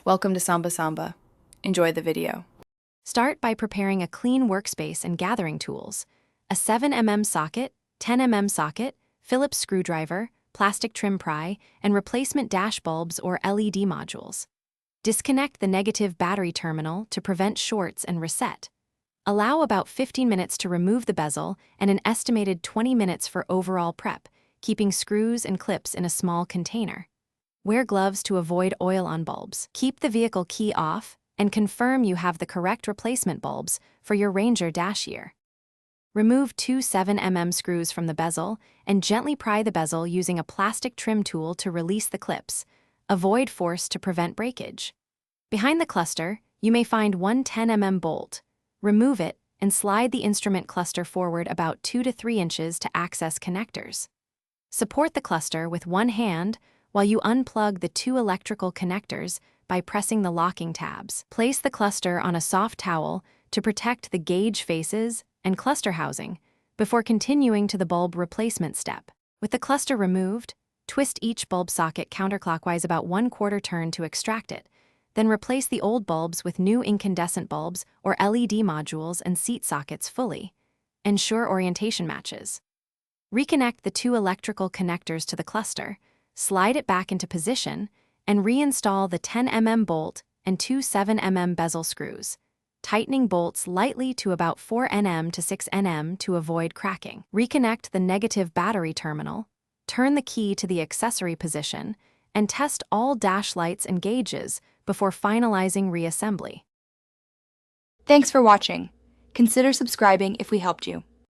Welcome to Samba Samba. Enjoy the video. Start by preparing a clean workspace and gathering tools, a 7mm socket, 10mm socket, Phillips screwdriver, plastic trim pry, and replacement dash bulbs or LED modules. Disconnect the negative battery terminal to prevent shorts and reset. Allow about 15 minutes to remove the bezel and an estimated 20 minutes for overall prep, keeping screws and clips in a small container. Wear gloves to avoid oil on bulbs. Keep the vehicle key off and confirm you have the correct replacement bulbs for your Ranger dash year. Remove two 7mm screws from the bezel and gently pry the bezel using a plastic trim tool to release the clips. Avoid force to prevent breakage. Behind the cluster, you may find one 10mm bolt. Remove it and slide the instrument cluster forward about 2 to 3 inches to access connectors. Support the cluster with one hand while you unplug the 2 electrical connectors by pressing the locking tabs. Place the cluster on a soft towel to protect the gauge faces and cluster housing before continuing to the bulb replacement step. With the cluster removed, twist each bulb socket counterclockwise about 1/4 turn to extract it. Then replace the old bulbs with new incandescent bulbs or LED modules and seat sockets fully. Ensure orientation matches. Reconnect the 2 electrical connectors to the cluster, slide it back into position, and reinstall the 10mm bolt and 2 7mm bezel screws, tightening bolts lightly to about 4 nm to 6 nm to avoid cracking. Reconnect the negative battery terminal, turn the key to the accessory position, and test all dash lights and gauges before finalizing reassembly. Thanks for watching. Consider subscribing if we helped you.